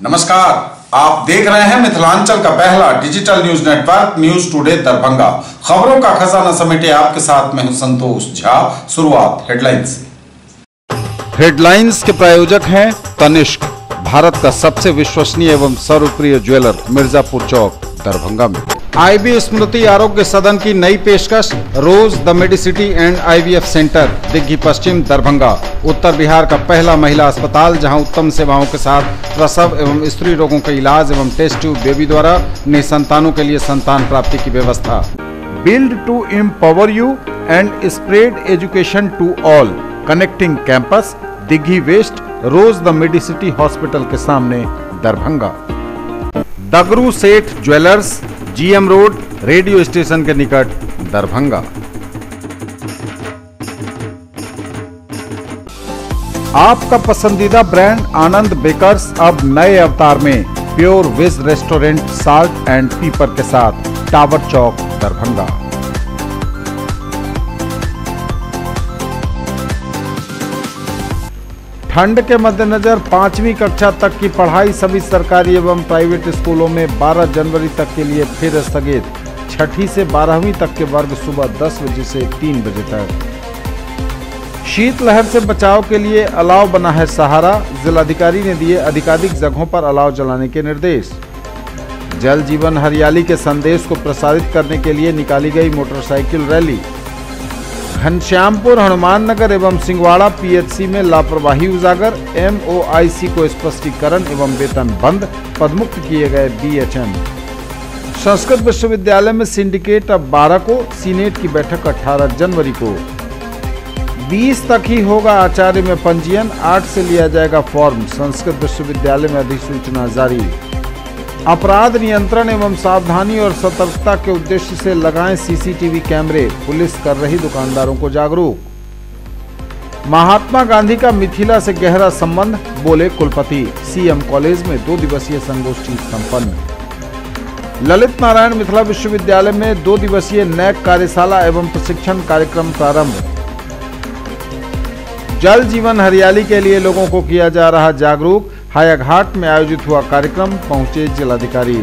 नमस्कार, आप देख रहे हैं मिथिलांचल का पहला digital news network news today Darbhanga. खबरों का खजाना समेटे आपके साथ मैं हूं संतोष झा। शुरुआत हेडलाइंस से। हेडलाइंस के प्रायोजक हैं तनिष्क, भारत का सबसे विश्वसनीय एवं सर्वप्रिय ज्वेलर, मिर्जापुर चौक, दरभंगा में। आईबी स्मृति आरोग्य सदन की नई पेशकश, rose the medicity and IVF centre, Digghi Paschim, Darbhanga. उत्तर बिहार का पहला महिला अस्पताल जहां उत्तम सेवाओं के साथ प्रसव एवं स्त्री रोगों का इलाज एवं टेस्ट ट्यूब बेबी द्वारा निसंतानों के लिए संतान प्राप्ति की व्यवस्था। Build to empower you and spread education to all, connecting campus, Digghi west, rose the medicity hospital के सामने, Darbhanga. Dagru Seth jewellers, GM road, radio station के निकट, दरभंगा। आपका पसंदीदा ब्रांड आनंद बेकर्स अब नए अवतार में, pure veg restaurant, salt and pepper के साथ, टावर चौक, दरभंगा। ठंड के मद्देनजर 5वीं कक्षा तक की पढ़ाई सभी सरकारी एवं प्राइवेट स्कूलों में 12 जनवरी तक के लिए फिर स्थगित। 6ठी से 12वीं तक के वर्ग सुबह 10 बजे से 3 बजे तक। शीतलहर से बचाव के लिए अलाव बना है सहारा, जिलाधिकारी ने दिए अधिकाधिक जगहों पर अलाव जलाने के निर्देश। जल जीवन हरियाली के संदेश को प्रसारित करने के लिए निकाली गई मोटरसाइकिल रैली। घनश्यामपुर, हनुमान नगर एवं सिंगवाड़ा पीएचसी में लापरवाही उजागर, एमओआईसी को स्पष्टीकरण एवं वेतन बंद, पदमुक्त किए गए बीएचएम। संस्कृत विश्वविद्यालय में सिंडिकेट अब 12 को, सीनेट की बैठक 18 जनवरी को। 20 तक ही होगा आचार्य में पंजीयन, 8 से लिया जाएगा फॉर्म, संस्कृत विश्वविद्यालय में अधिसूचना जारी। अपराध नियंत्रण एवं सावधानी और सतर्कता के उद्देश्य से लगाएं सीसीटीवी कैमरे, पुलिस कर रही दुकानदारों को जागरूक। महात्मा गांधी का मिथिला से गहरा संबंध, बोले कुलपति। सीएम कॉलेज में 2 दिवसीय संगोष्ठी संपन्न। ललित नारायण मिथिला विश्वविद्यालय में 2 दिवसीय नैक कार्यशाला एवं प्रशिक्षण कार्यक्रम प्रारंभ। जल जीवन हरियाली के लिए लोगों को किया जा रहा जागरूक, हायाघाट में आयोजित हुआ कार्यक्रम, पहुंचे जिलाधिकारी।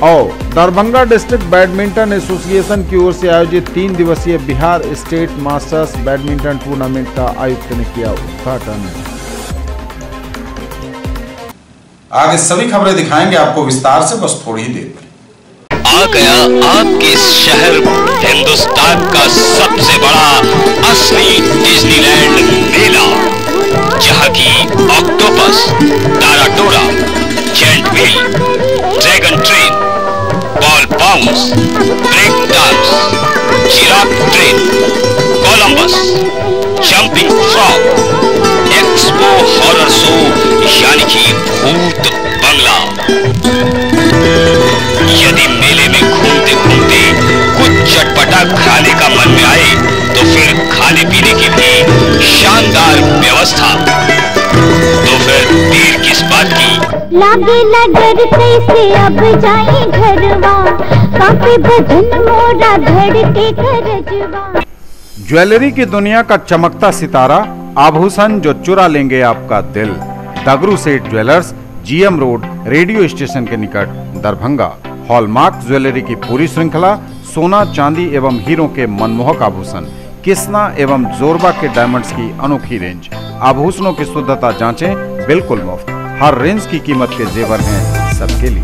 और दरभंगा डिस्ट्रिक्ट बैडमिंटन एसोसिएशन की ओर से आयोजित 3 दिवसीय Bihar state masters badminton tournament का आयुक्त ने किया उद्घाटन। आगे सभी खबरें दिखाएंगे आपको विस्तार से, बस थोड़ी ही देर में। आ गया आपके शहर हिंदुस्तान का सबसे बड़ा असली डिज्नीलैंड मेला, जहाँ की ऑक्टोपस, ताराटोरा, giant wheel, dragon train, ball bounce, break dance, giraffe train, Columbus, jumping frog, expo horror show यानी कि भूत बंगला। यदि मेले में घूमते घूमते कुछ चटपटा खाने का मन में आए तो फिर खाने पीने की भी शानदार व्यवस्था। तो फिर देर किस बात की? लागे लगर कैसे अब जाए घरवा, काफी बदन मोरा धड़के करजवा। ज्वेलरी की दुनिया का चमकता सितारा, आभूषण जो चुरा लेंगे आपका दिल। दगरू Seth jewellers, GM road, radio station के निकट, दरभंगा। हॉलमार्क ज्वेलरी की पूरी श्रृंखला, सोना, चांदी एवं हीरों के मनमोहक आभूषण, किस्ना एवं जोरबा के डायमंड्स की अनोखी रेंज। आभूषणों की शुद्धता जांचें, बिल्कुल मुफ्त। हर रेंज की कीमत के जेवर हैं सबके लिए।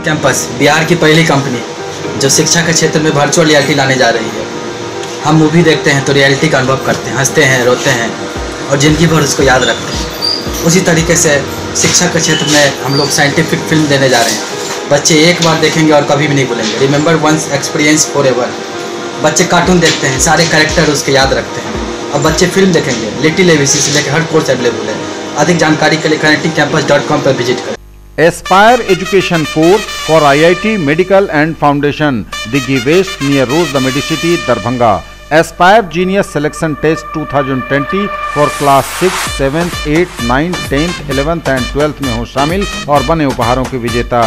कैंपस बिहार की पहली कंपनी जो शिक्षा के क्षेत्र में वर्चुअल रियलिटी लाने जा रही है। हम मूवी देखते हैं तो रियलिटी का अनुभव करते हैं, हंसते हैं, रोते हैं और जिंदगी भर उसको याद रखते हैं। उसी तरीके से शिक्षा के क्षेत्र में हम लोग साइंटिफिक फिल्म देने जा रहे हैं। बच्चे एक बार देखेंगे और कभी भी नहीं भूलेंगे। Remember once, experience forever. बच्चे कार्टून देखते हैं, सारे कैरेक्टर उसके याद रखते हैं। अब बच्चे फिल्म देखेंगे, लिटिल एबीसी से लेकर हर कोर्स अवेलेबल है। अधिक जानकारी के लिए connectingcampus.com पर विजिट करें। Aspire education course for IIT medical and foundation, Digghi west near rose the medicity, Darbhanga. Aspire genius selection test 2020 for class 6, 7, 8, 9, 10, 11 and 12 में हो शामिल और बने उपहारों के विजेता।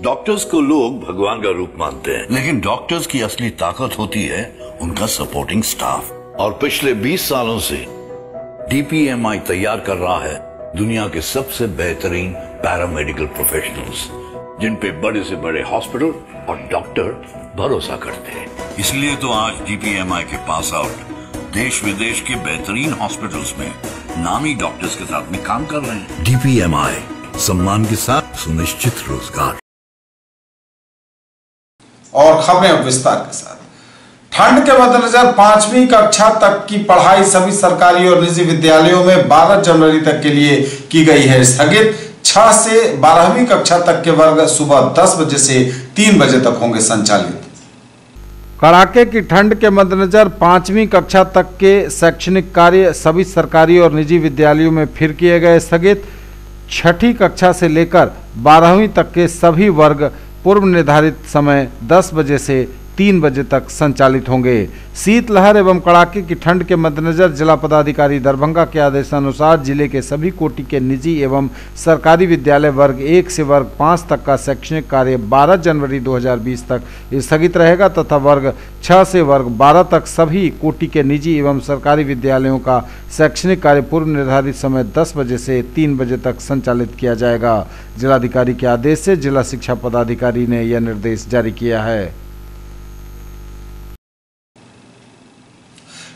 डॉक्टर्स को लोग भगवान का रूप मानते हैं, लेकिन डॉक्टर्स की असली ताकत होती है उनका सपोर्टिंग स्टाफ। और पिछले 20 सालों से डीपीएमआई तैयार कर रहा है दुनिया के सबसे बेहतरीन पैरामेडिकल प्रोफेशनल्स, जिन पे बड़े से बड़े हॉस्पिटल और डॉक्टर भरोसा करते हैं। इसलिए तो आज DPMI के पास आउट देश विदेश के बेहतरीन हॉस्पिटल्स में नामी डॉक्टर्स के साथ में काम कर रहे हैं। DPMI, सम्मान के साथ सुनिश्चित रोजगार। और खबरें अब विस्तार के साथ। ठंड के मद्देनजर 5वीं कक्षा तक की पढ़ाई सभी सरकारी और निजी विद्यालयों में 12 जनवरी तक के लिए की गई है स्थगित। 6 से 12वीं कक्षा तक के वर्ग सुबह 10 बजे से 3 बजे तक होंगे संचालित। कड़ाके की ठंड के मद्देनजर 5वीं कक्षा तक के शैक्षणिक कार्य सभी सरकारी और निजी विद्यालयों में फिर किए गए स्थगित। 6ठी कक्षा से लेकर 12वीं तक के सभी वर्ग पूर्व निर्धारित समय 10 बजे से 3 बजे तक संचालित होंगे। शीतलहर एवं कड़ाके की ठंड के मद्देनजर जिला पदाधिकारी दरभंगा के आदेशानुसार जिले के सभी कोटि के निजी एवं सरकारी विद्यालय वर्ग 1 से वर्ग 5 तक का शैक्षणिक कार्य 12 जनवरी 2020 तक स्थगित रहेगा तथा वर्ग 6 से वर्ग 12 तक सभी कोटि के निजी एवं सरकारी विद्यालयों का शैक्षणिक कार्य पूर्व निर्धारित समय 10 बजे से 3 बजे तक संचालित किया जाएगा। जिलाधिकारी के आदेश से जिला शिक्षा पदाधिकारी ने यह निर्देश जारी किया है।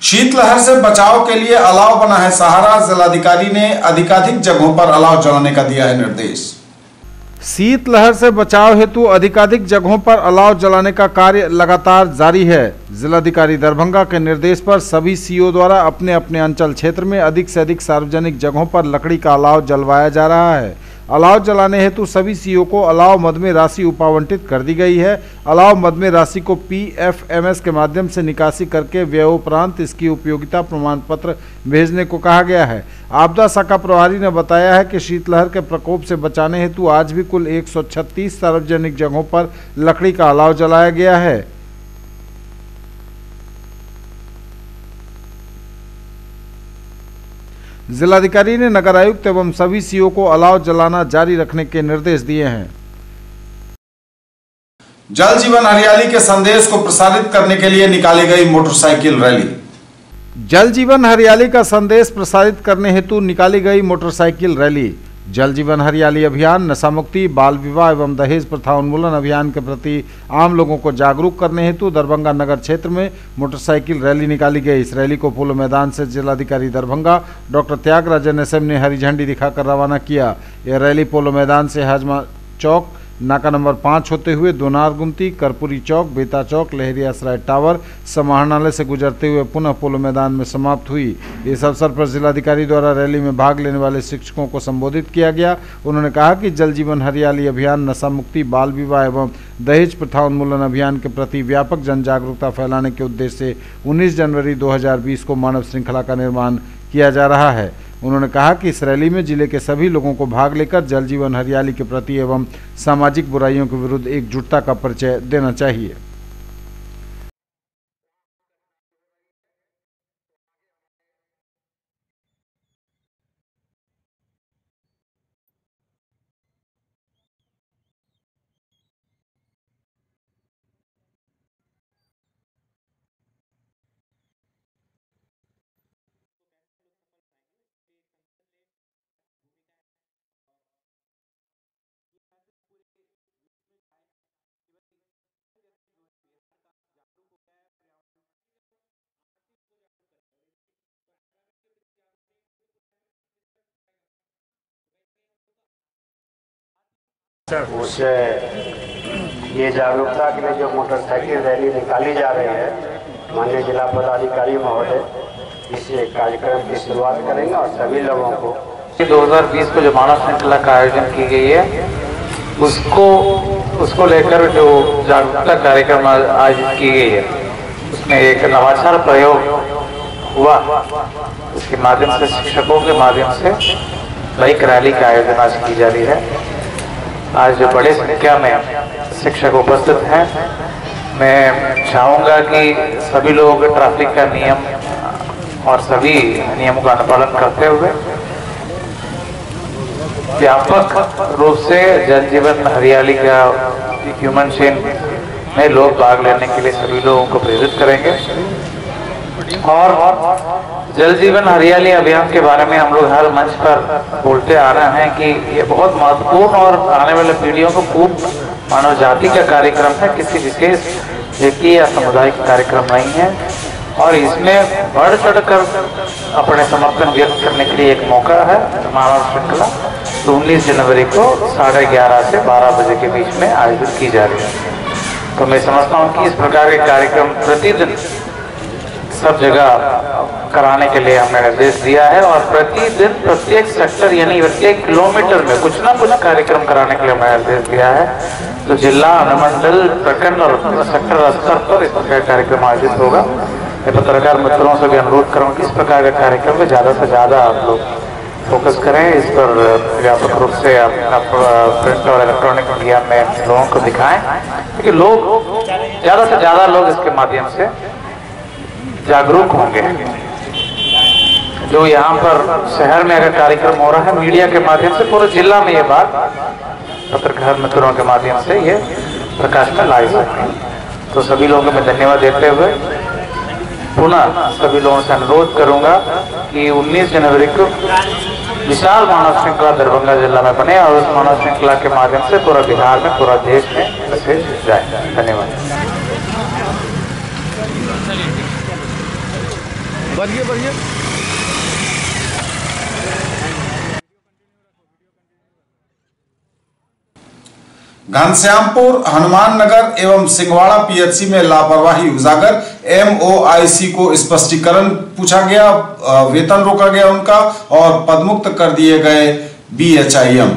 शीतलहर से बचाव के लिए अलाव बना है सहारा। जिलाधिकारी ने अधिकाधिक जगहों पर अलाव जलाने का दिया है निर्देश। शीतलहर से बचाव हेतु अधिकाधिक जगहों पर अलाव जलाने का कार्य लगातार जारी है। जिलाधिकारी दरभंगा के निर्देश पर सभी सीओ द्वारा अपने अपने अंचल क्षेत्र में अधिक से अधिक सार्वजनिक जगहों पर लकड़ी का अलाव जलवाया जा रहा है। अलाव जलाने हेतु सभी सीओ को अलाव मद में राशि उपावंटित कर दी गई है। अलाव मद में राशि को PFMS के माध्यम से निकासी करके व्ययोपरांत इसकी उपयोगिता प्रमाण पत्र भेजने को कहा गया है। आपदा शाखा प्रभारी ने बताया है कि शीतलहर के प्रकोप से बचाने हेतु आज भी कुल 136 सार्वजनिक जगहों पर लकड़ी का अलाव जलाया गया है। जिलाधिकारी ने नगर आयुक्त एवं सभी सीओ को अलाव जलाना जारी रखने के निर्देश दिए हैं। जल जीवन हरियाली के संदेश को प्रसारित करने के लिए निकाली गई मोटरसाइकिल रैली। जल जीवन हरियाली का संदेश प्रसारित करने हेतु निकाली गई मोटरसाइकिल रैली। जल जीवन हरियाली अभियान, नशा मुक्ति, बाल विवाह एवं दहेज प्रथा उन्मूलन अभियान के प्रति आम लोगों को जागरूक करने हेतु दरभंगा नगर क्षेत्र में मोटरसाइकिल रैली निकाली गई। इस रैली को पोलो मैदान से जिलाधिकारी दरभंगा डॉक्टर त्यागराजन SM ने हरी झंडी दिखाकर रवाना किया। यह रैली पोलो मैदान से हाजमा चौक, नाका नंबर 5 होते हुए दोनार गुमती, कर्पूरी चौक, बेता चौक, लहरिया सराय टावर, समाहरणालय से गुजरते हुए पुनः पोलो मैदान में समाप्त हुई। इस अवसर पर जिलाधिकारी द्वारा रैली में भाग लेने वाले शिक्षकों को संबोधित किया गया। उन्होंने कहा कि जल जीवन हरियाली अभियान नशा मुक्ति, बाल विवाह एवं दहेज प्रथा उन्मूलन अभियान के प्रति व्यापक जन जागरूकता फैलाने के उद्देश्य से 19 जनवरी 2020 को मानव श्रृंखला का निर्माण किया जा रहा है। उन्होंने कहा कि इस रैली में जिले के सभी लोगों को भाग लेकर जल जीवन हरियाली के प्रति एवं सामाजिक बुराइयों के विरुद्ध एकजुटता का परिचय देना चाहिए। उस ये जागरूकता के लिए जो मोटरसाइकिल रैली निकाली जा रही है, माननीय जिला पदाधिकारी महोदय इस कार्यक्रम की शुरुआत करेंगे और सभी लोगों को 2020 को जो मानव श्रृंखला का आयोजन की गई है उसको लेकर जो जागरूकता कार्यक्रम आयोजित की गई है उसमें एक नवाचार प्रयोग हुआ। इसके माध्यम से शिक्षकों के माध्यम से बाइक रैली का आयोजन आज की जा रही है। आज जो बड़े संख्या में शिक्षक उपस्थित हैं, मैं चाहूँगा कि सभी लोग ट्रैफिक का नियम और सभी नियमों का अनुपालन करते हुए व्यापक रूप से जल जीवन हरियाली का ह्यूमन चेन में लोग भाग लेने के लिए सभी लोगों को प्रेरित करेंगे। और जल जीवन हरियाली अभियान के बारे में हम लोग हर मंच पर बोलते आ रहे हैं कि ये बहुत महत्वपूर्ण और आने वाले पीढ़ियों को खूब मानव जाति का कार्यक्रम है, किसी विशेष व्यक्ति या समुदाय का कार्यक्रम नहीं है। और इसमें बढ़ चढ़कर अपने समर्थन व्यक्त करने के लिए एक मौका है मानव श्रृंखला, तो 19 जनवरी को 11:30 से 12 बजे के बीच में आयोजित की जा रही है। तो मैं समझता हूँ कि इस प्रकार के कार्यक्रम प्रतिदिन सब जगह कराने के लिए हमने निर्देश दिया है और प्रतिदिन प्रत्येक सेक्टर यानी प्रत्येक किलोमीटर में कुछ ना कुछ कार्यक्रम कराने के लिए हमने निर्देश दिया है। तो जिला, अनुमंडल, प्रखंड और सेक्टर स्तर पर इस प्रकार कार्यक्रम आयोजित होगा। मैं पत्रकार मित्रों से भी अनुरोध करूँ कि इस प्रकार के कार्यक्रम में ज़्यादा से ज़्यादा आप लोग फोकस करें, इस पर व्यापक रूप से अपना प्रिंट और इलेक्ट्रॉनिक मीडिया में लोगों को दिखाएं, क्योंकि लोग ज़्यादा से ज़्यादा लोग इसके माध्यम से जागरूक होंगे। जो यहाँ पर शहर में अगर कार्यक्रम हो रहा है मीडिया के माध्यम से, पूरे जिला में ये बात पत्रकार मित्रों के माध्यम से ये प्रकाश में लाई जाएगी। तो सभी लोगों को मैं धन्यवाद देते हुए पुनः सभी लोगों से अनुरोध करूंगा कि 19 जनवरी को विशाल मानव श्रृंखला दरभंगा जिला में बने और उस मानव श्रृंखला के माध्यम से पूरा बिहार में, पूरा देश में मैसेज जाए। धन्यवाद। बढ़िए घनश्यामपुर, हनुमान नगर एवं सिंहवाड़ा पीएचसी में लापरवाही उजागर, एमओआईसी को स्पष्टीकरण पूछा गया, वेतन रोका गया उनका और पदमुक्त कर दिए गए बीएचआईएम।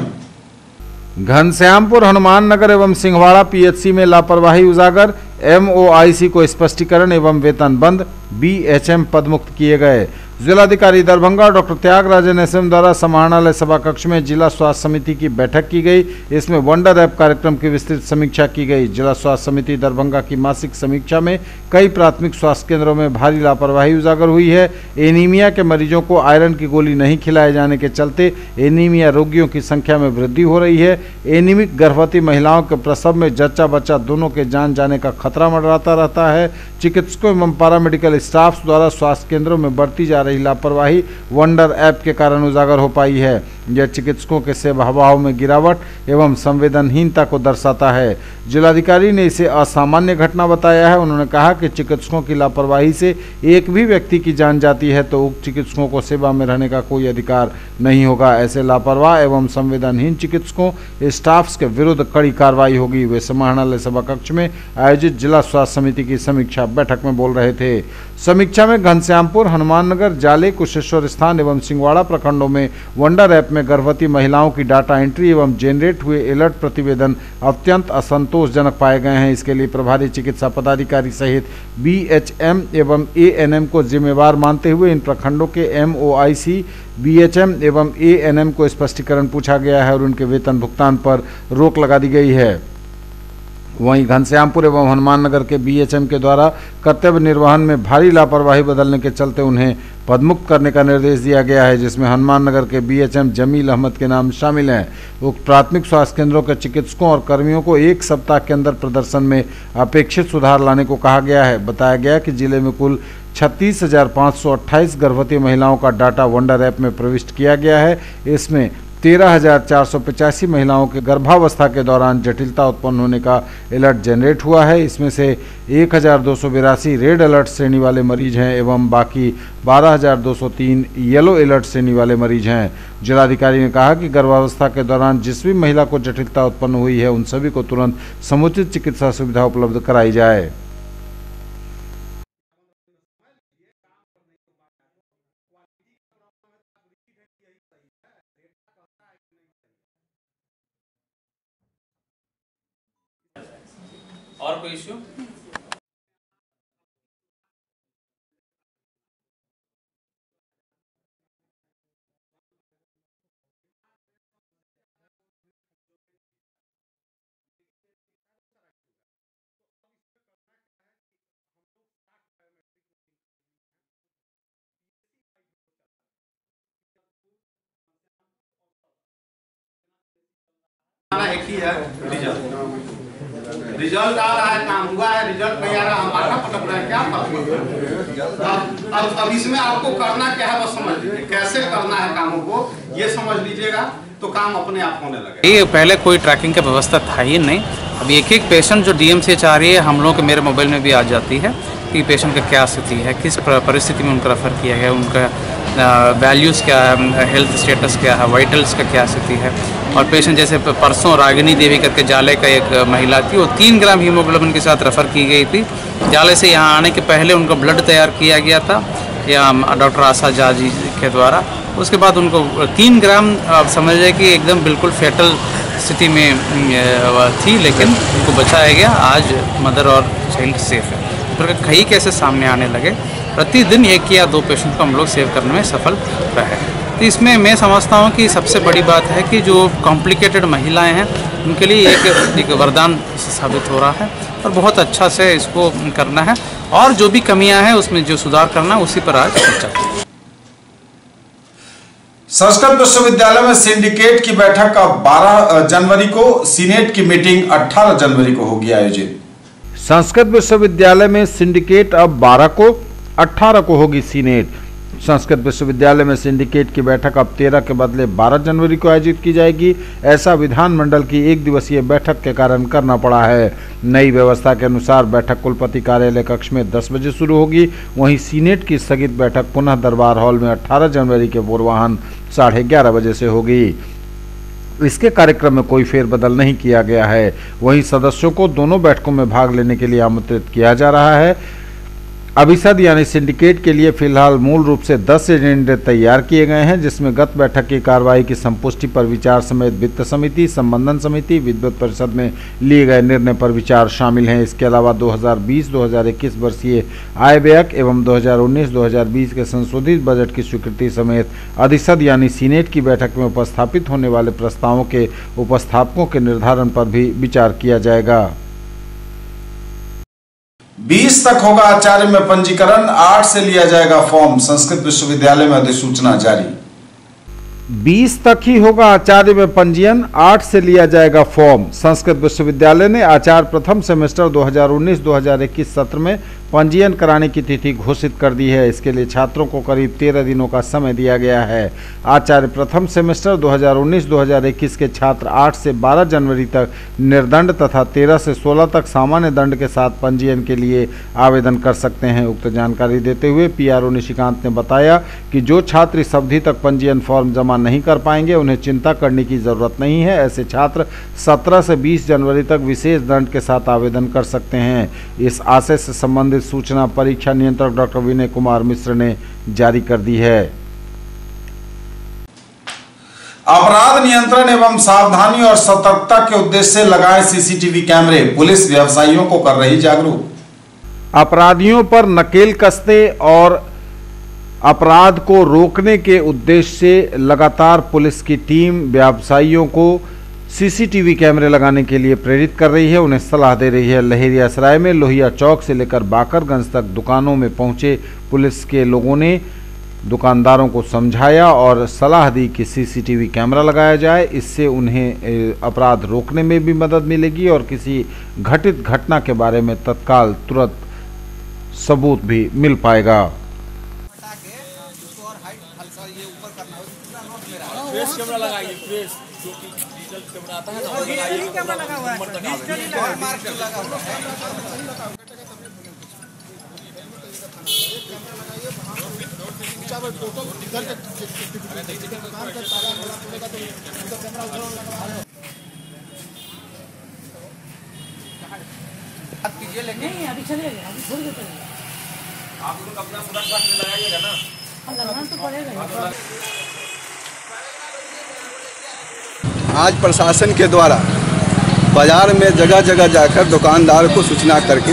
घनश्यामपुर, हनुमान नगर एवं सिंहवाड़ा पीएचसी में लापरवाही उजागर, एमओआईसी को स्पष्टीकरण एवं वेतन बंद, बीएचएम पदमुक्त किए गए। जिलाधिकारी दरभंगा डॉक्टर त्यागराजन एसएम द्वारा समाहरणालय सभा कक्ष में जिला स्वास्थ्य समिति की बैठक की गई। इसमें वंडर ऐप कार्यक्रम की विस्तृत समीक्षा की गई। जिला स्वास्थ्य समिति दरभंगा की मासिक समीक्षा में कई प्राथमिक स्वास्थ्य केंद्रों में भारी लापरवाही उजागर हुई है। एनीमिया के मरीजों को आयरन की गोली नहीं खिलाए जाने के चलते एनीमिया रोगियों की संख्या में वृद्धि हो रही है। एनीमिक गर्भवती महिलाओं के प्रसव में जच्चा बच्चा दोनों के जान जाने का खतरा मंडराता रहता है। चिकित्सकों एवं पैरामेडिकल स्टाफ द्वारा स्वास्थ्य केंद्रों में बढ़ती जा रही लापरवाही वंडर ऐप के कारण उजागर हो पाई है। यह चिकित्सकों के सेवा भाव में गिरावट एवं संवेदनहीनता को दर्शाता है। जिलाधिकारी ने इसे असामान्य घटना बताया है। उन्होंने कहा कि चिकित्सकों की लापरवाही से एक भी व्यक्ति की जान जाती है तो उक्त चिकित्सकों को सेवा में रहने का कोई अधिकार नहीं होगा। ऐसे लापरवाह एवं संवेदनहीन चिकित्सकों स्टाफ के विरुद्ध कड़ी कार्रवाई होगी। वे समाहरणालय सभा कक्ष में आयोजित जिला स्वास्थ्य समिति की समीक्षा बैठक में बोल रहे थे। समीक्षा में घनश्यामपुर, हनुमाननगर, जाले, कुशेश्वर स्थान एवं सिंहवाड़ा प्रखंडों में वंडर ऐप में गर्भवती महिलाओं की डाटा एंट्री एवं जेनरेट हुए अलर्ट प्रतिवेदन अत्यंत असंतोषजनक पाए गए हैं। इसके लिए प्रभारी चिकित्सा पदाधिकारी सहित बीएचएम एवं एएनएम को जिम्मेवार मानते हुए इन प्रखंडों के एमओआईसी, बीएचएम एवं एएनएम को स्पष्टीकरण पूछा गया है और उनके वेतन भुगतान पर रोक लगा दी गई है। वहीं घनश्यामपुर एवं हनुमान नगर के बीएचएम के द्वारा कर्तव्य निर्वहन में भारी लापरवाही बदलने के चलते उन्हें पदमुक्त करने का निर्देश दिया गया है, जिसमें हनुमान नगर के बीएचएम जमील अहमद के नाम शामिल हैं। उक्त प्राथमिक स्वास्थ्य केंद्रों के चिकित्सकों और कर्मियों को 1 सप्ताह के अंदर प्रदर्शन में अपेक्षित सुधार लाने को कहा गया है। बताया गया कि जिले में कुल 36,528 गर्भवती महिलाओं का डाटा वंडर ऐप में प्रविष्ट किया गया है। इसमें 13,485 महिलाओं के गर्भावस्था के दौरान जटिलता उत्पन्न होने का अलर्ट जनरेट हुआ है। इसमें से 1,282 रेड अलर्ट श्रेणी वाले मरीज हैं एवं बाकी 12,203 येलो अलर्ट श्रेणी वाले मरीज हैं। जिलाधिकारी ने कहा कि गर्भावस्था के दौरान जिस भी महिला को जटिलता उत्पन्न हुई है उन सभी को तुरंत समुचित चिकित्सा सुविधा उपलब्ध कराई जाए। और कोई इश्यू? एक ही है। रिजल्ट आ रहा है, काम हुआ है, रिजल्ट नहीं आ रहा, हम आटा पटक रहे हैं, क्या अब इसमें आपको करना क्या है बस समझ लीजिए, कैसे करना है कामों को ये समझ लीजिएगा तो काम अपने आप होने लगेगा। ये पहले कोई ट्रैकिंग की व्यवस्था था ही नहीं। अब एक एक पेशेंट जो DMCH आ रही है हम लोग के मेरे मोबाइल में भी आ जाती है कि पेशेंट का क्या स्थिति है, किस परिस्थिति में उनका रेफर किया गया, उनका वैल्यूज़ क्या है, हेल्थ स्टेटस क्या है, वाइटल्स का क्या स्थिति है। और पेशेंट जैसे परसों रागिनी देवी करके जाले का एक महिला थी, वो 3 ग्राम हीमोग्लोबिन के साथ रेफ़र की गई थी। जाले से यहाँ आने के पहले उनका ब्लड तैयार किया गया था या डॉक्टर आशा झा जी के द्वारा। उसके बाद उनको 3 ग्राम आप समझ जाए कि एकदम बिल्कुल फेटल स्थिति में थी, लेकिन उनको बचाया गया। आज मदर और चाइल्ड सेफ है। तो कई केसेस सामने आने लगे। प्रतिदिन 1 या 2 पेशेंट को हम लोग सेव करने में सफल रहे। तो इसमें मैं समझता हूँ कि सबसे बड़ी बात है कि जो कॉम्प्लिकेटेड महिलाएं हैं उनके लिए एक वरदान साबित हो रहा है और बहुत अच्छा से इसको करना है। और जो भी कमियां हैं उसमें जो सुधार करना है उसी पर आज चर्चा। संस्कृत विश्वविद्यालय में सिंडिकेट की बैठक अब 12 जनवरी को, सीनेट की मीटिंग 18 जनवरी को होगी आयोजित। संस्कृत विश्वविद्यालय में सिंडिकेट अब 12 को, 18 को होगी सीनेट। संस्कृत विश्वविद्यालय में सिंडिकेट की बैठक अब 13 के बदले 12 जनवरी को आयोजित की जाएगी। ऐसा विधानमंडल की 1 दिवसीय बैठक के कारण करना पड़ा है। नई व्यवस्था के अनुसार बैठक कुलपति कार्यालय कक्ष में 10 बजे शुरू होगी। वहीं सीनेट की स्थगित बैठक पुनः दरबार हॉल में 18 जनवरी के पूर्वाह्न 11:30 बजे से होगी। इसके कार्यक्रम में कोई फेरबदल नहीं किया गया है। वहीं सदस्यों को दोनों बैठकों में भाग लेने के लिए आमंत्रित किया जा रहा है। अभिसद यानी सिंडिकेट के लिए फिलहाल मूल रूप से 10 एजेंडे तैयार किए गए हैं, जिसमें गत बैठक की कार्रवाई की संपुष्टि पर विचार समेत वित्त समिति, संबंधन समिति, विद्युत परिषद में लिए गए निर्णय पर विचार शामिल हैं। इसके अलावा 2020-2021 वर्षीय आय व्यय एवं 2019-2020 के संशोधित बजट की स्वीकृति समेत अधिसद यानी सीनेट की बैठक में उपस्थापित होने वाले प्रस्तावों के उपस्थापकों के निर्धारण पर भी विचार किया जाएगा। 20 तक होगा आचार्य में पंजीकरण, 8 से लिया जाएगा फॉर्म। संस्कृत विश्वविद्यालय में अधिसूचना जारी। 20 तक ही होगा आचार्य में पंजीयन, 8 से लिया जाएगा फॉर्म। संस्कृत विश्वविद्यालय ने आचार्य प्रथम सेमेस्टर 2019-2021 सत्र में पंजीयन कराने की तिथि घोषित कर दी है। इसके लिए छात्रों को करीब 13 दिनों का समय दिया गया है। आचार्य प्रथम सेमेस्टर 2019-2021 के छात्र 8 से 12 जनवरी तक निर्दंड तथा 13 से 16 तक सामान्य दंड के साथ पंजीयन के लिए आवेदन कर सकते हैं। उक्त जानकारी देते हुए PRO निशिकांत ने बताया कि जो छात्र इस अवधि तक पंजीयन फॉर्म जमा नहीं कर पाएंगे उन्हें चिंता करने की जरूरत नहीं है। ऐसे छात्र 17 से 20 जनवरी तक विशेष दंड के साथ आवेदन कर सकते हैं। इस आशय से संबंधित सूचना परीक्षा नियंत्रक डॉक्टर विनय कुमार मिश्र ने जारी कर दी है। अपराध नियंत्रण एवं सावधानी और सतर्कता के उद्देश्य से लगाए CCTV कैमरे, पुलिस व्यवसायियों को कर रही जागरूक। अपराधियों पर नकेल कसने और अपराध को रोकने के उद्देश्य से लगातार पुलिस की टीम व्यवसायियों को CCTV कैमरे लगाने के लिए प्रेरित कर रही है, उन्हें सलाह दे रही है। लहेरियासराय में लोहिया चौक से लेकर बाकरगंज तक दुकानों में पहुंचे पुलिस के लोगों ने दुकानदारों को समझाया और सलाह दी कि CCTV कैमरा लगाया जाए। इससे उन्हें अपराध रोकने में भी मदद मिलेगी और किसी घटित घटना के बारे में तत्काल तुरंत सबूत भी मिल पाएगा। कैमरा लगाइए, जो कि डिजिटल कैमरा आता है ना, वो लगाइए, कैमरा लगा हुआ है, डिजिटल मार्क लगा हुआ है। बात कीजिए, लेकिन नहीं अभी चलेगा, अभी थोड़ी देर चलेगा। आप लोग अपना पूरा शॉट में लगाइएगा ना, लगाना तो पड़ेगा। आज प्रशासन के द्वारा बाज़ार में जगह जगह जाकर दुकानदार को सूचना करके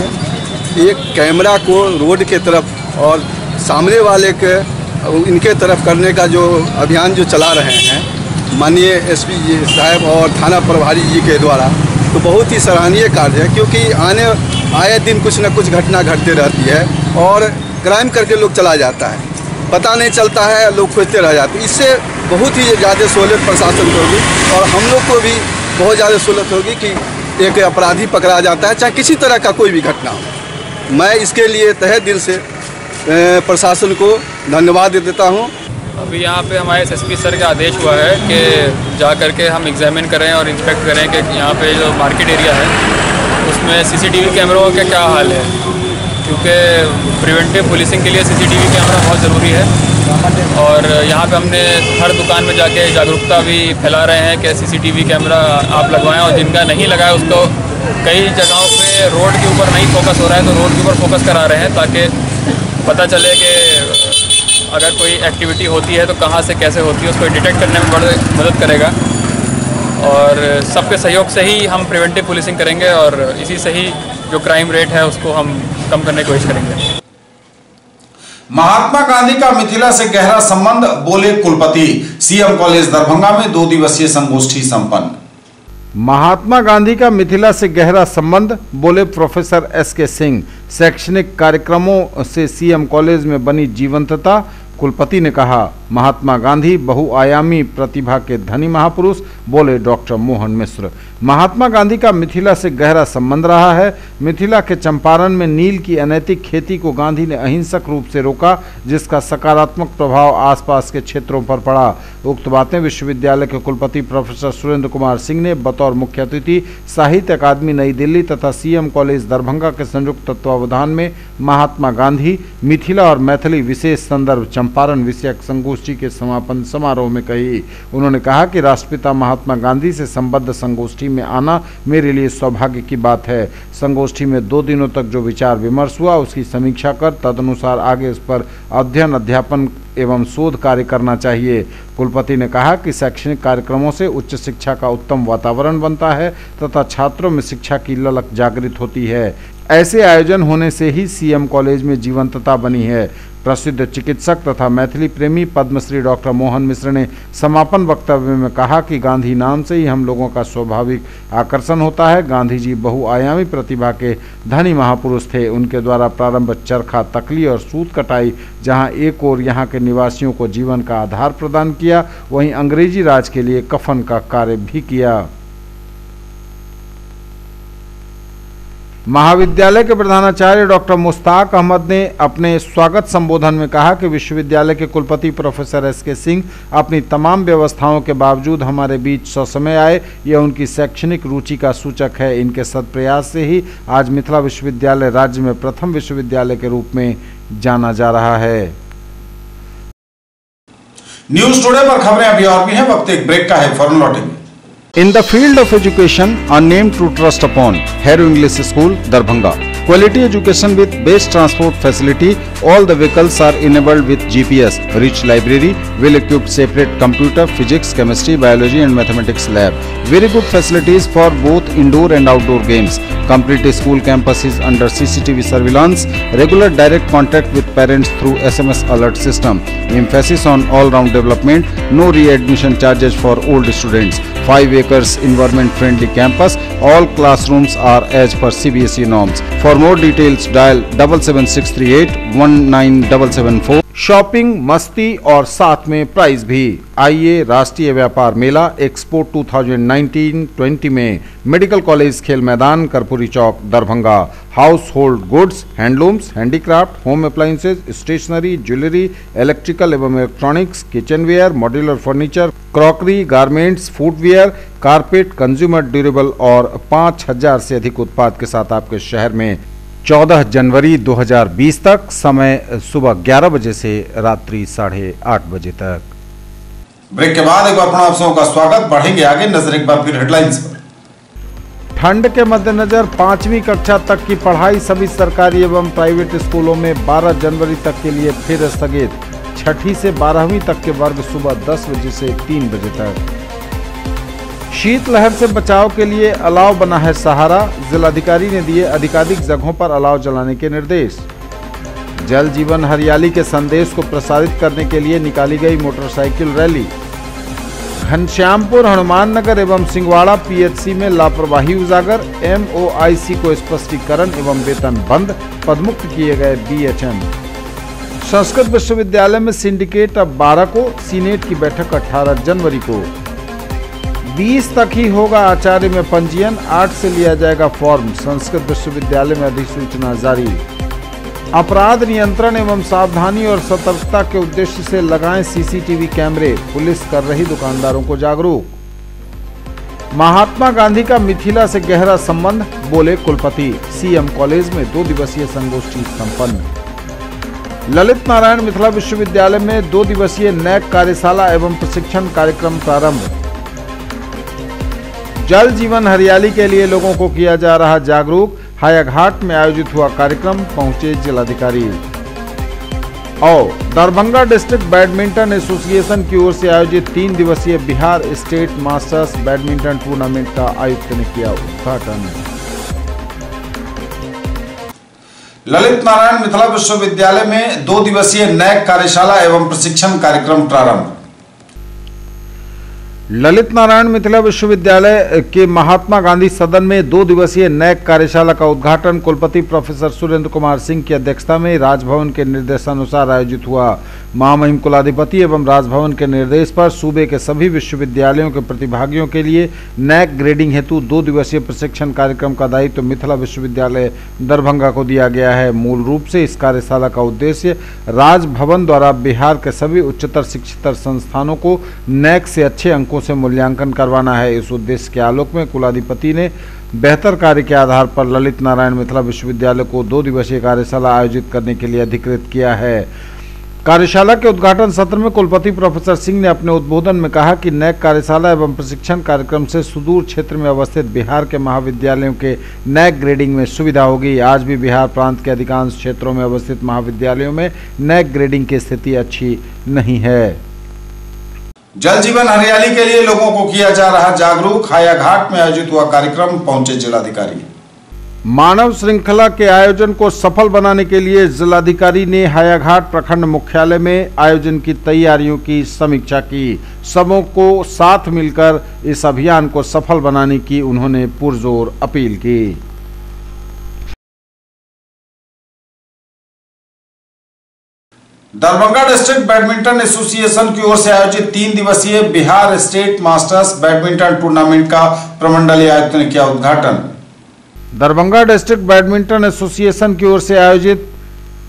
एक कैमरा को रोड के तरफ और सामने वाले के इनके तरफ करने का जो अभियान जो चला रहे हैं माननीय SP जी साहब और थाना प्रभारी जी के द्वारा, तो बहुत ही सराहनीय कार्य है। क्योंकि आए दिन कुछ न कुछ घटना घटती रहती है और क्राइम करके लोग चला जाता है, पता नहीं चलता है, लोग खोजते रह जाते हैं। इससे बहुत ही ज़्यादा सहूलियत प्रशासन को होगी और हम लोग को भी बहुत ज़्यादा सहूलियत होगी कि एक अपराधी पकड़ा जाता है, चाहे किसी तरह का कोई भी घटना हो। मैं इसके लिए तहे दिल से प्रशासन को धन्यवाद देता हूँ। अभी यहाँ पे हमारे एसएसपी सर का आदेश हुआ है कि जा करके हम एग्जामिन करें और इंस्पेक्ट करें कि यहाँ पे जो मार्केट एरिया है उसमें सीसीटीवी कैमरों का क्या हाल है, क्योंकि प्रिवेंटिव पुलिसिंग के लिए सीसीटीवी कैमरा बहुत ज़रूरी है। और यहाँ पे हमने हर दुकान में जाके जागरूकता भी फैला रहे हैं कि सीसीटीवी कैमरा आप लगवाएं, और जिनका नहीं लगाया उसको कई जगहों पे रोड के ऊपर नहीं फोकस हो रहा है तो रोड के ऊपर फोकस करा रहे हैं, ताकि पता चले कि अगर कोई एक्टिविटी होती है तो कहाँ से कैसे होती है उसको डिटेक्ट करने में बड़ी मदद करेगा। और सबके सहयोग से ही हम प्रिवेंटिव पुलिसिंग करेंगे और इसी से ही जो क्राइम रेट है उसको हम कम करने की कोशिश करेंगे। महात्मा गांधी का मिथिला से गहरा संबंध, बोले कुलपति। सीएम कॉलेज दरभंगा में 2 दिवसीय संगोष्ठी संपन्न। महात्मा गांधी का मिथिला से गहरा संबंध, बोले प्रोफेसर एसके सिंह। शैक्षणिक कार्यक्रमों से सीएम कॉलेज में बनी जीवंतता, कुलपति ने कहा। महात्मा गांधी बहुआयामी प्रतिभा के धनी महापुरुष, बोले डॉक्टर मोहन मिश्र। महात्मा गांधी का मिथिला से गहरा संबंध रहा है। मिथिला के चंपारण में नील की अनैतिक खेती को गांधी ने अहिंसक रूप से रोका, जिसका सकारात्मक प्रभाव आसपास के क्षेत्रों पर पड़ा। उक्त बातें विश्वविद्यालय के कुलपति प्रोफेसर सुरेंद्र कुमार सिंह ने बतौर मुख्य अतिथि साहित्य अकादमी नई दिल्ली तथा सीएम कॉलेज दरभंगा के संयुक्त तत्वावधान में महात्मा गांधी, मिथिला और मैथिली विशेष संदर्भ चंपारण विषयक संगोष्ठी के समापन समारोह में कही। उन्होंने कहा कि राष्ट्रपिता महात्मा गांधी से संबद्ध संगोष्ठी में आना मेरे लिए सौभाग्य की बात है। संगोष्ठी में 2 दिनों तक जो विचार विमर्श हुआ उसकी समीक्षा कर तदनुसार आगे इस पर अध्ययन, अध्यापन एवं शोध कार्य करना चाहिए। कुलपति ने कहा कि शैक्षणिक कार्यक्रमों से उच्च शिक्षा का उत्तम वातावरण बनता है तथा छात्रों में शिक्षा की ललक जागृत होती है। ऐसे आयोजन होने से ही सीएम कॉलेज में जीवंतता बनी है। प्रसिद्ध चिकित्सक तथा मैथिली प्रेमी पद्मश्री डॉक्टर मोहन मिश्र ने समापन वक्तव्य में कहा कि गांधी नाम से ही हम लोगों का स्वाभाविक आकर्षण होता है। गांधी जी बहुआयामी प्रतिभा के धनी महापुरुष थे। उनके द्वारा प्रारंभ चरखा, तकली और सूत कटाई, जहां एक ओर यहाँ के निवासियों को जीवन का आधार प्रदान किया, वहीं अंग्रेजी राज के लिए कफन का कार्य भी किया। महाविद्यालय के प्रधानाचार्य डॉक्टर मुश्ताक अहमद ने अपने स्वागत संबोधन में कहा कि विश्वविद्यालय के कुलपति प्रोफेसर एसके सिंह अपनी तमाम व्यवस्थाओं के बावजूद हमारे बीच ससमय आए। यह उनकी शैक्षणिक रुचि का सूचक है। इनके सत्प्रयास से ही आज मिथिला विश्वविद्यालय राज्य में प्रथम विश्वविद्यालय के रूप में जाना जा रहा है। न्यूज टुडे पर खबरें अभी और भी हैं, वक्त एक ब्रेक का है, फौरन लौटेंगे। In the field of education, a name to trust upon, Hero English School, Darbhanga. Quality education with best transport facility. All the vehicles are enabled with GPS. Rich library, well-equipped separate computer, physics, chemistry, biology and mathematics lab. Very good facilities for both indoor and outdoor games. Complete school campus is under CCTV surveillance. Regular direct contact with parents through SMS alert system. Emphasis on all-round development. No re-admission charges for old students. 5 acres environment-friendly campus. All classrooms are as per CBSE norms. For more details, dial 77638 19774. Shopping, मस्ती और साथ में prize भी। आइए राष्ट्रीय व्यापार मेला expo 2019-20 में medical college खेल मैदान, Karpuri Chowk, Darbhanga. Household goods, handlooms, handicraft, home appliances, stationery, jewellery, electrical एवं electronics, kitchenware, modular furniture, crockery, garments, footwear, carpet, consumer durable और 5000 से अधिक उत्पाद के साथ आपके शहर में 14 जनवरी 2020 तक। समय सुबह 11 बजे से रात्रि 8:30 बजे तक। ब्रेक के बाद एक बार आप सबों का स्वागत। बढ़ेंगे आगे, नजर एक बार फिर हेडलाइंस पर। ठंड के मद्देनजर 5वीं कक्षा तक की पढ़ाई सभी सरकारी एवं प्राइवेट स्कूलों में 12 जनवरी तक के लिए फिर स्थगित। 6ठी से 12वीं तक के वर्ग सुबह 10 बजे से 3 बजे तक। शीतलहर से बचाव के लिए अलाव बना है सहारा। जिलाधिकारी ने दिए अधिकाधिक जगहों पर अलाव जलाने के निर्देश। जल जीवन हरियाली के संदेश को प्रसारित करने के लिए निकाली गई मोटरसाइकिल रैली। घनश्यामपुर, हनुमान नगर एवं सिंगवाड़ा पीएचसी में लापरवाही उजागर। MOIC को स्पष्टीकरण एवं वेतन बंद, पदमुक्त किए गए BHM। संस्कृत विश्वविद्यालय में सिंडिकेट अब 12 को, सीनेट की बैठक 18 जनवरी को। 20 तक ही होगा आचार्य में पंजीयन, 8 से लिया जाएगा फॉर्म। संस्कृत विश्वविद्यालय में अधिसूचना जारी। अपराध नियंत्रण एवं सावधानी और सतर्कता के उद्देश्य से लगाएं सीसीटीवी कैमरे, पुलिस कर रही दुकानदारों को जागरूक। महात्मा गांधी का मिथिला से गहरा संबंध, बोले कुलपति। सीएम कॉलेज में 2 दिवसीय संगोष्ठी संपन्न। ललित नारायण मिथिला विश्वविद्यालय में 2 दिवसीय नैक कार्यशाला एवं प्रशिक्षण कार्यक्रम प्रारंभ। जल जीवन हरियाली के लिए लोगों को किया जा रहा जागरूक, हायाघाट में आयोजित हुआ कार्यक्रम, पहुंचे जिलाधिकारी। और दरभंगा डिस्ट्रिक्ट बैडमिंटन एसोसिएशन की ओर से आयोजित 3 दिवसीय Bihar state masters badminton tournament का आयुक्त ने किया उद्घाटन। ललित नारायण मिथिला विश्वविद्यालय में 2 दिवसीय नैक कार्यशाला एवं प्रशिक्षण कार्यक्रम प्रारंभ। ललित नारायण मिथिला विश्वविद्यालय के महात्मा गांधी सदन में 2 दिवसीय नैक कार्यशाला का उद्घाटन कुलपति प्रोफेसर सुरेंद्र कुमार सिंह की अध्यक्षता में राजभवन के निर्देशानुसार आयोजित हुआ। महामहिम कुलाधिपति एवं राजभवन के निर्देश पर सूबे के सभी विश्वविद्यालयों के प्रतिभागियों के लिए नैक ग्रेडिंग हेतु 2 दिवसीय प्रशिक्षण कार्यक्रम का दायित्व मिथिला विश्वविद्यालय दरभंगा को दिया गया है। मूल रूप से इस कार्यशाला का उद्देश्य राजभवन द्वारा बिहार के सभी उच्चतर शिक्षित संस्थानों को नैक से अच्छे अंकों से मूल्यांकन करवाना है। इस उद्देश्य के आलोक में कुलाधिपति ने बेहतर कार्य के आधार पर ललित नारायण मिथिला विश्वविद्यालय को 2 दिवसीय कार्यशाला आयोजित करने के लिए अधिकृत किया है। कार्यशाला के उद्घाटन सत्र में कुलपति प्रोफेसर सिंह ने अपने उद्बोधन में कहा कि नैक कार्यशाला एवं प्रशिक्षण कार्यक्रम से सुदूर क्षेत्र में अवस्थित बिहार के महाविद्यालयों के नैक ग्रेडिंग में सुविधा होगी। आज भी बिहार प्रांत के अधिकांश क्षेत्रों में अवस्थित महाविद्यालयों में नैक ग्रेडिंग की स्थिति अच्छी नहीं है। जल जीवन हरियाली के लिए लोगों को किया जा रहा जागरूक, हायाघाट में आयोजित हुआ कार्यक्रम, पहुंचे जिलाधिकारी। मानव श्रृंखला के आयोजन को सफल बनाने के लिए जिलाधिकारी ने हायाघाट प्रखंड मुख्यालय में आयोजन की तैयारियों की समीक्षा की। सबों को साथ मिलकर इस अभियान को सफल बनाने की उन्होंने पुरजोर अपील की। दरभंगा डिस्ट्रिक्ट बैडमिंटन एसोसिएशन की ओर से आयोजित 3 दिवसीय Bihar state masters badminton tournament का प्रमंडलीय आयुक्त ने किया उद्घाटन। दरभंगा डिस्ट्रिक्ट बैडमिंटन एसोसिएशन की ओर से आयोजित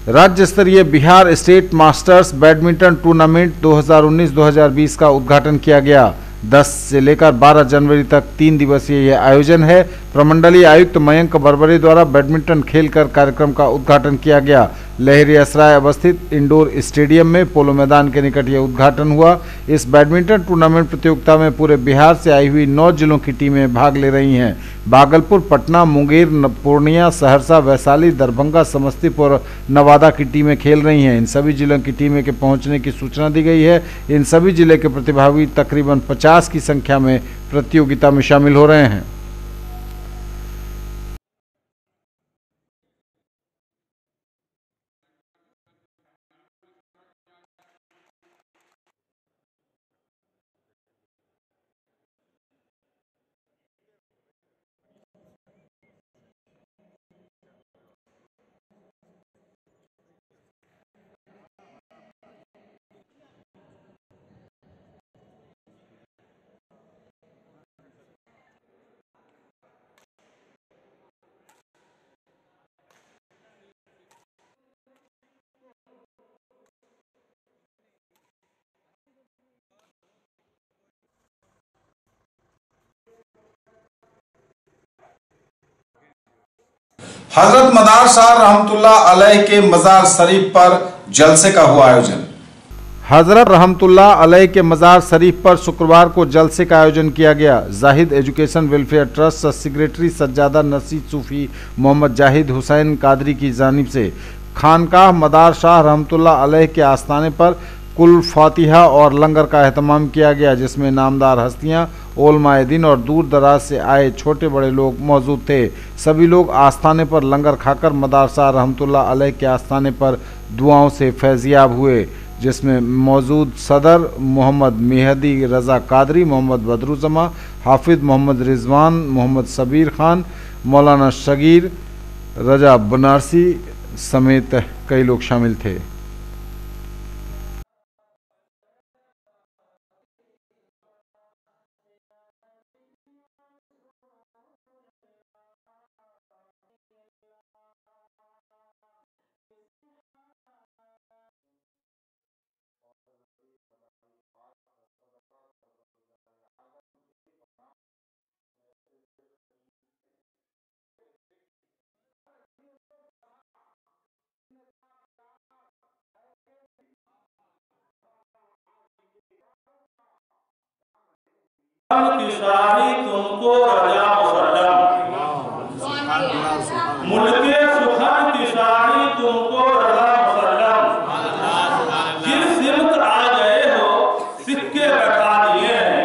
राज्य स्तरीय Bihar state masters badminton tournament 2019-2020 का उद्घाटन किया गया। 10 से लेकर 12 जनवरी तक 3 दिवसीय यह आयोजन है। प्रमंडलीय आयुक्त मयंक बरबरे द्वारा बैडमिंटन खेलकर कार्यक्रम का उद्घाटन किया गया। लहरियासराय अवस्थित इंडोर स्टेडियम में पोलो मैदान के निकट यह उद्घाटन हुआ। इस बैडमिंटन टूर्नामेंट प्रतियोगिता में पूरे बिहार से आई हुई 9 जिलों की टीमें भाग ले रही हैं। भागलपुर, पटना, मुंगेर, पूर्णिया, सहरसा, वैशाली, दरभंगा, समस्तीपुर और नवादा की टीमें खेल रही हैं। इन सभी जिलों की टीमें के पहुंचने की सूचना दी गई है। इन सभी जिले के प्रतिभागी तकरीबन 50 की संख्या में प्रतियोगिता में शामिल हो रहे हैं। हजरत मदार शाह रहमतुल्लाह अलैह के मजार शरीफ पर जलसे का हुआ आयोजन। हजरत रहमतुल्लाह अलैह के मजार शरीफ पर शुक्रवार को जलसे का आयोजन किया गया। Zahid education welfare trust secretary सज्जादा नसीद सूफी मोहम्मद जाहिद हुसैन कादरी की जानिब से खानकाह मदार शाह रहमतुल्लाह अलैह के आस्थाने पर कुल फातिहा और लंगर का एहतमाम किया गया, जिसमें नामदार हस्तियां, उलमाए दीन और दूर दराज से आए छोटे बड़े लोग मौजूद थे। सभी लोग आस्थाने पर लंगर खाकर मदार शाह रहमतुल्लाह अलैह के आस्थाने पर दुआओं से फैजियाब हुए, जिसमें मौजूद सदर मोहम्मद मेहदी रज़ा कादरी, मोहम्मद बदरुज़मा, हाफिज़ मोहम्मद रिजवान, मोहम्मद सबीर खान, मौलाना शगीर रजा बनारसी समेत कई लोग शामिल थे। की शाही तुमको रजा मुसल्लम, मुल्के सुखन की शाही तुमको रजा मुसल्लम, जिस सिमत आ गए हो सिक्के बैठा दिए हैं,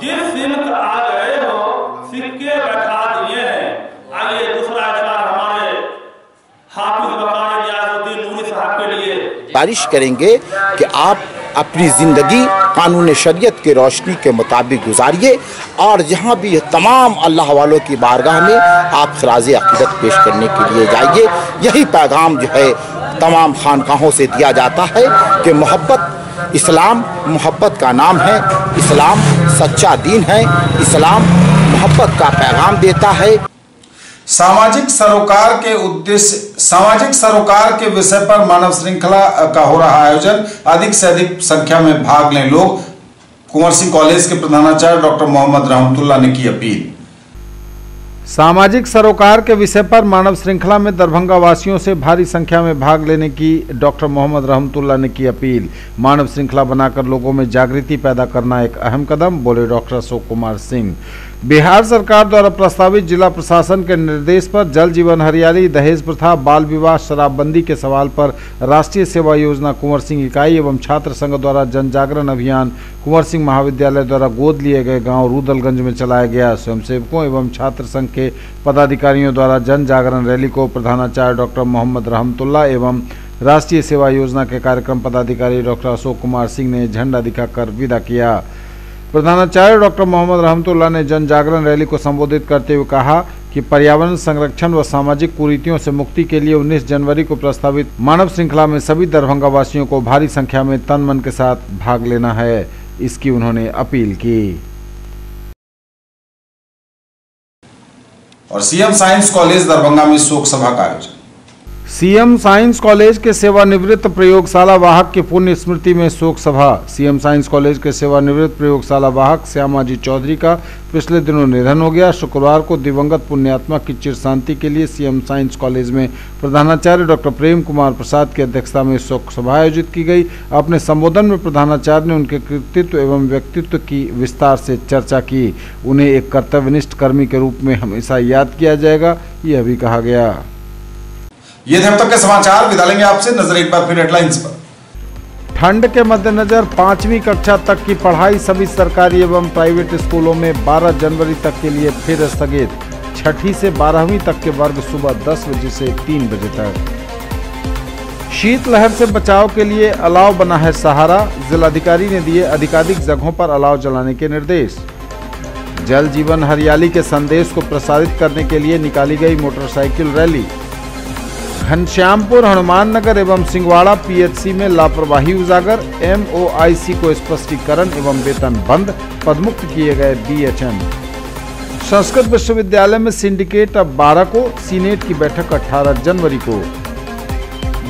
जिस सिमत आ गए हो सिक्के बैठा दिए हैं। आइए दूसरा इशारा हमारे हाफिज बकारी गियासुद्दीन नूरी साहब के लिए गुजारिश करेंगे कि आप अपनी ज़िंदगी कानून शरीयत की रोशनी के मुताबिक गुजारिए और जहाँ भी तमाम अल्लाह वालों की बारगाह में आप खराज अक़ीदत पेश करने के लिए जाइए। यही पैगाम जो है तमाम खानकाहों से दिया जाता है कि मोहब्बत इस्लाम मोहब्बत का नाम है, इस्लाम सच्चा दीन है, इस्लाम मोहब्बत का पैगाम देता है। सामाजिक सरोकार के विषय पर मानव श्रृंखला का हो रहा आयोजन। अधिक से अधिक संख्या में भाग लें लोग। कुंवर सिंह कॉलेज के प्रधानाचार्य डॉक्टर मोहम्मद रहमतुल्लाह ने की अपील। सामाजिक सरोकार के विषय पर मानव श्रृंखला में दरभंगा वासियों से भारी संख्या में भाग लेने की डॉक्टर मोहम्मद रहमतुल्लाह ने की अपील। मानव श्रृंखला बनाकर लोगों में जागृति पैदा करना एक अहम कदम, बोले डॉक्टर अशोक कुमार सिंह। बिहार सरकार द्वारा प्रस्तावित जिला प्रशासन के निर्देश पर जल जीवन हरियाली, दहेज प्रथा, बाल विवाह, शराबबंदी के सवाल पर राष्ट्रीय सेवा योजना कुंवर सिंह इकाई एवं छात्र संघ द्वारा जन जागरण अभियान कुंवर सिंह महाविद्यालय द्वारा गोद लिए गए गांव रूदलगंज में चलाया गया। स्वयंसेवकों एवं छात्र संघ के पदाधिकारियों द्वारा जन जागरण रैली को प्रधानाचार्य डॉक्टर मोहम्मद रहमतुल्लाह एवं राष्ट्रीय सेवा योजना के कार्यक्रम पदाधिकारी डॉक्टर अशोक कुमार सिंह ने झंडा दिखाकर विदा किया। प्रधानाचार्य डॉक्टर मोहम्मद रहमतुल्लाह ने जन जागरण रैली को संबोधित करते हुए कहा कि पर्यावरण संरक्षण व सामाजिक कुरीतियों से मुक्ति के लिए 19 जनवरी को प्रस्तावित मानव श्रृंखला में सभी दरभंगा वासियों को भारी संख्या में तन मन के साथ भाग लेना है, इसकी उन्होंने अपील की। और सीएम साइंस कॉलेज दरभंगा में शोक सभा का आयोजन। सीएम साइंस कॉलेज के सेवानिवृत्त प्रयोगशाला वाहक की पुण्य स्मृति में शोक सभा। सीएम साइंस कॉलेज के सेवानिवृत्त प्रयोगशाला वाहक श्यामाजी चौधरी का पिछले दिनों निधन हो गया। शुक्रवार को दिवंगत पुण्यात्मा की चिर शांति के लिए सीएम साइंस कॉलेज में प्रधानाचार्य डॉक्टर प्रेम कुमार प्रसाद की अध्यक्षता में शोक सभा आयोजित की गई। अपने संबोधन में प्रधानाचार्य ने उनके कृतित्व एवं व्यक्तित्व की विस्तार से चर्चा की। उन्हें एक कर्तव्यनिष्ठ कर्मी के रूप में हमेशा याद किया जाएगा, यह भी कहा गया। ये थे अब तक के समाचार। विदा लेंगे आपसे, नजर एक बार फिर हेडलाइंस पर। ठंड के मद्देनजर 5वीं कक्षा तक की पढ़ाई सभी सरकारी एवं प्राइवेट स्कूलों में 12 जनवरी तक के लिए फिर स्थगित। 6ठी से 12वीं तक के वर्ग सुबह 10 बजे से 3 बजे तक। शीतलहर से बचाव के लिए अलाव बना है सहारा। जिलाधिकारी ने दिए अधिकाधिक जगहों पर अलाव जलाने के निर्देश। जल जीवन हरियाली के संदेश को प्रसारित करने के लिए निकाली गई मोटरसाइकिल रैली। घनश्यामपुर, हनुमान नगर एवं सिंगवाड़ा पीएचसी में लापरवाही उजागर। एमओआईसी को स्पष्टीकरण एवं वेतन बंद। पदमुक्त किए गए बीएचएम। संस्कृत विश्वविद्यालय में सिंडिकेट अब 12 को। सीनेट की बैठक 18 जनवरी को।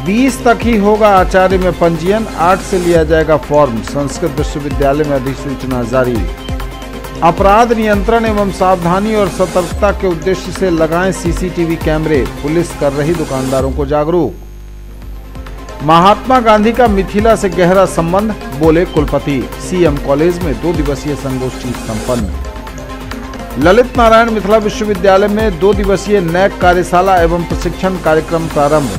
20 तक ही होगा आचार्य में पंजीयन। 8 से लिया जाएगा फॉर्म। संस्कृत विश्वविद्यालय में अधिसूचना जारी। अपराध नियंत्रण एवं सावधानी और सतर्कता के उद्देश्य से लगाएं सीसीटीवी कैमरे। पुलिस कर रही दुकानदारों को जागरूक। महात्मा गांधी का मिथिला से गहरा संबंध, बोले कुलपति। सीएम कॉलेज में 2 दिवसीय संगोष्ठी संपन्न। ललित नारायण मिथिला विश्वविद्यालय में 2 दिवसीय नैक कार्यशाला एवं प्रशिक्षण कार्यक्रम प्रारंभ।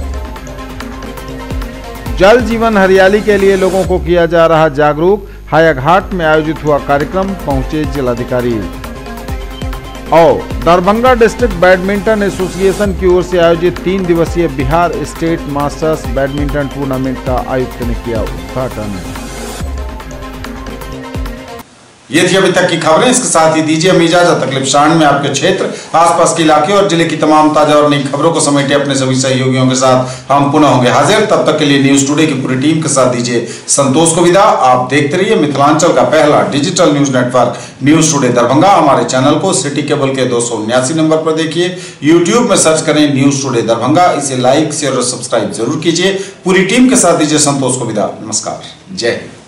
जल जीवन हरियाली के लिए लोगों को किया जा रहा जागरूक। हायाघाट में आयोजित हुआ कार्यक्रम, पहुंचे जिलाधिकारी। और दरभंगा डिस्ट्रिक्ट बैडमिंटन एसोसिएशन की ओर से आयोजित 3 दिवसीय Bihar state masters badminton tournament का आयुक्त ने किया उद्घाटन। ये थी अभी तक की खबरें। इसके साथ ही दीजिए हमें इजाजत। अगले एपिसोड में आपके क्षेत्र, आसपास के इलाके और जिले की तमाम ताजा और नई खबरों को समेटे अपने सभी सहयोगियों के साथ हम पुनः होंगे हाजिर। तब तक के लिए न्यूज टुडे की पूरी टीम के साथ दीजिए संतोष को विदा। आप देखते रहिए मिथिलांचल का पहला digital news network news today Darbhanga. हमारे चैनल को सिटी केबल के 279 नंबर पर देखिए, यूट्यूब में सर्च करें न्यूज टुडे दरभंगा। इसे लाइक, शेयर और सब्सक्राइब जरूर कीजिए। पूरी टीम के साथ दीजिए संतोष को विदा। नमस्कार, जय हिंद।